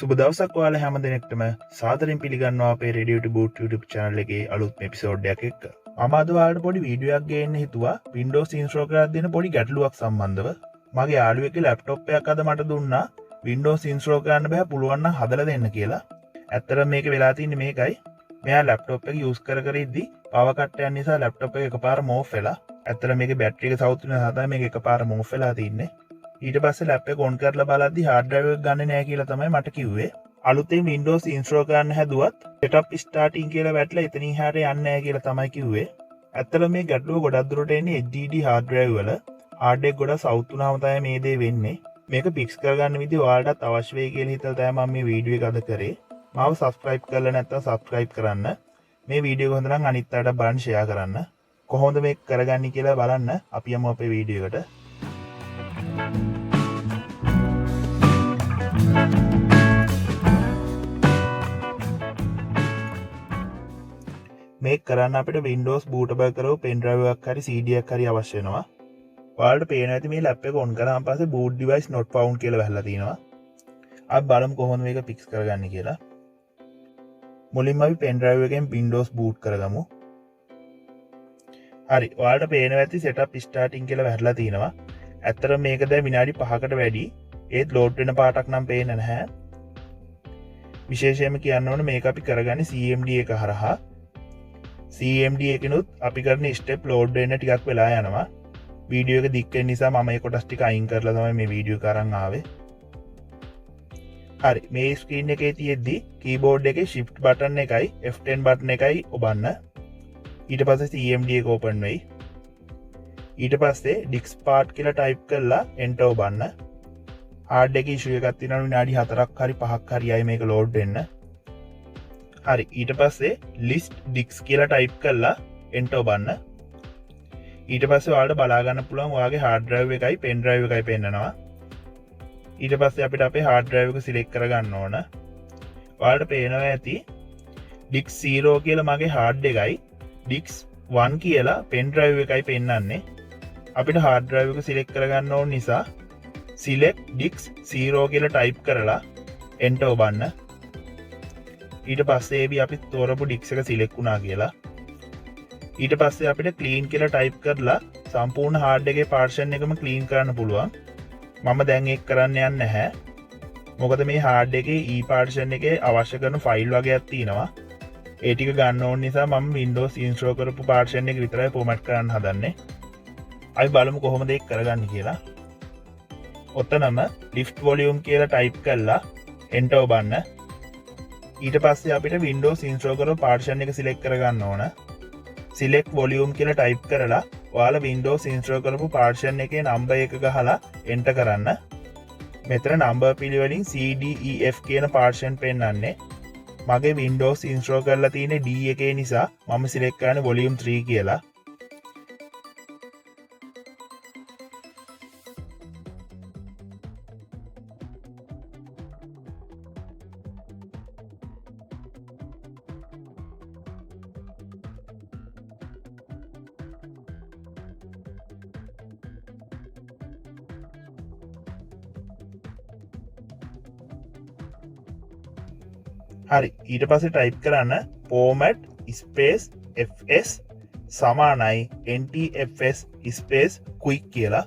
සුබ දවසක් ඔයාලා හැම දිනෙකටම සාදරයෙන් පිළිගන්නවා අපේ redid boot YouTube channel එකේ අලුත්ම එපිසෝඩ් එකක් එක්ක. මම අද ඔයාලට පොඩි වීඩියෝ එකක් ගේන්න හිතුවා Windows install කරලා දෙන පොඩි ගැටලුවක් සම්බන්ධව. මගේ යාළුවෙක්ගේ laptop එකක් අද මට දුන්නා Windows install කරන්න බෑ පුළුවන් නම් හදලා දෙන්න කියලා. ඇත්තටම මේක වෙලා තින්නේ මේකයි. මෙයා laptop එක use කර ඉද්දි power cut යන නිසා laptop එක එකපාරම off වෙලා. ඇත්තටම මේකේ battery එක සවුත් වෙන නිසා තමයි මේක එකපාරම off වෙලා තින්නේ. ඊට පස්සේ ලැප් එක ඔන් කරලා බලද්දි hard drive එක ගන්නෙ නැහැ කියලා තමයි මට කිව්වේ. අලුතෙන් Windows install කරන්න හැදුවත් setup starting කියලා වැටලා එතනින් එහාට යන්නේ නැහැ කියලා තමයි කිව්වේ. ඇත්තටම මේ ගැටලුව ගොඩක් දුරට එන්නේ HDD hard drive වල. hard disk ගොඩක් සවුත් වුණාම තමයි මේ දේ වෙන්නේ. මේක fix කරගන්න විදිහ ඔයාලටත් අවශ්‍ය වෙයි කියලා හිතලා තමයි මම මේ වීඩියෝ එක අද කරේ. මාව subscribe කරලා නැත්නම් subscribe කරන්න. මේ වීඩියෝ එක හොඳ නම් අනිත් අයට බලන්න share කරන්න. කොහොමද මේක කරගන්නේ කියලා බලන්න අපි යමු අපේ වීඩියෝ එකට. මේක කරන්න අපිට Windows bootable කරව pen drive එකක් හරි CD එකක් හරි අවශ්‍ය වෙනවා. ඔයාලට පේනවා ඇති මේ ලැප් එක ඔන් කරාම පස්සේ boot device not found කියලා වැහලා තියෙනවා. අපි බලමු කොහොමද මේක fix කරගන්නේ කියලා. මුලින්ම අපි pen drive එකෙන් Windows boot කරගමු. හරි ඔයාලට පේනවා ඇති setup starting කියලා වැහලා තියෙනවා. ඇත්තටම මේක දැන් විනාඩි 5කට වැඩි. ඒත් load වෙන පාටක් නම් පේන්නේ නැහැ. විශේෂයෙන්ම කියන්න ඕනේ මේක අපි කරගන්නේ CMD එක හරහා. CMD එකනොත් අපි කරන ස්ටෙප් ලෝඩ් වෙන්න ටිකක් වෙලා යනවා. වීඩියෝ එක දික් වෙන නිසා මම මේ කොටස් ටික අයින් කරලා තමයි මේ වීඩියෝ එක අරන් ආවේ. හරි මේ ස්ක්‍රීන් එකේ තියෙද්දි කීබෝඩ් එකේ shift බටන් එකයි F10 බටන් එකයි ඔබන්න. ඊට පස්සේ CMD එක ඕපන් වෙයි. ඊට පස්සේ disk part කියලා ටයිප් කරලා enter ඔබන්න. hard disk issue එකක් තියෙනවා විනාඩි 4ක් හරි 5ක් හරි ආයි මේක ලෝඩ් වෙන්න. හරි ඊට පස්සේ list disks කියලා ටයිප් කරලා enter ඔබන්න. ඊට පස්සේ ඔයාලට බලා ගන්න පුළුවන් ඔයාගේ hard drive එකයි pen drive එකයි පෙන්නනවා. ඊට පස්සේ අපිට අපේ hard drive එක select කරගන්න ඕන. ඔයාලට පේනවා ඇති disk 0 කියලා මගේ hard එකයි disk 1 කියලා pen drive එකයි පෙන්නන්නේ. අපිට hard drive එක select කරගන්න ඕන නිසා select disk 0 කියලා ටයිප් කරලා enter ඔබන්න. ඊට පස්සේ අපි තෝරපු disk එක select වුණා කියලා. ඊට පස්සේ අපිට clean කියලා ටයිප් කරලා සම්පූර්ණ hard එකේ partition එකම clean කරන්න පුළුවන්. මම දැන් ඒක කරන්න යන්නේ නැහැ. මොකද මේ hard එකේ e partition එකේ අවශ්‍ය කරන ෆයිල් වගේක් තියෙනවා. ඒ ටික ගන්න ඕන නිසා මම Windows install කරපු partition එක විතරයි format කරන්න හදන්නේ. අපි බලමු කොහොමද ඒක කරගන්නේ කියලා. ඔතනම lift volume කියලා ටයිප් කරලා enter ඔබන්න. ඊට පස්සේ අපිට Windows install කරපු partition එක select කරගන්න ඕන. select volume කියලා ටයිප් කරලා ඔයාලා Windows install කරපු partition එකේ number එක ගහලා enter කරන්න. මෙතන number පිළිවෙලින් C D E F කියන partition පෙන්නන්නේ. මගේ Windows install කරලා තියෙන්නේ D එකේ නිසා මම select කරන්නේ volume 3 කියලා. හරි ඊට පස්සේ ටයිප් කරන්න format space fs සමානයි ntfs space quick කියලා.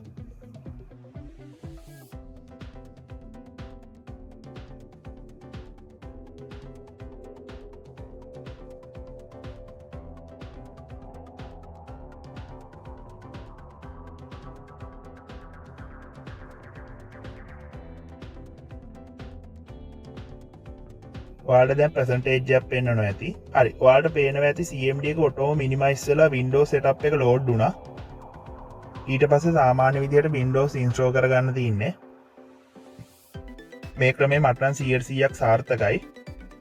ඔයාලට දැන් percentage එකක් පෙන්වනවා ඇති. හරි ඔයාලට පේනවා ඇති CMD එක ඔටෝ මිනිමයිස් වෙලා Windows setup එක load වුණා. ඊට පස්සේ සාමාන්‍ය විදිහට Windows install කරගන්න තියෙන්නේ. මේ ක්‍රමය මට නම් 100%ක් සාර්ථකයි.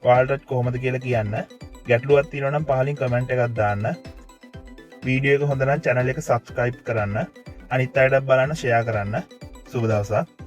ඔයාලට කොහොමද කියලා කියන්න. ගැටලුවක් තියෙනවා නම් පහලින් comment එකක් දාන්න. වීඩියෝ එක හොඳ නම් channel එක subscribe කරන්න. අනිත් අයටත් බලන්න share කරන්න. සුබ දවසක්.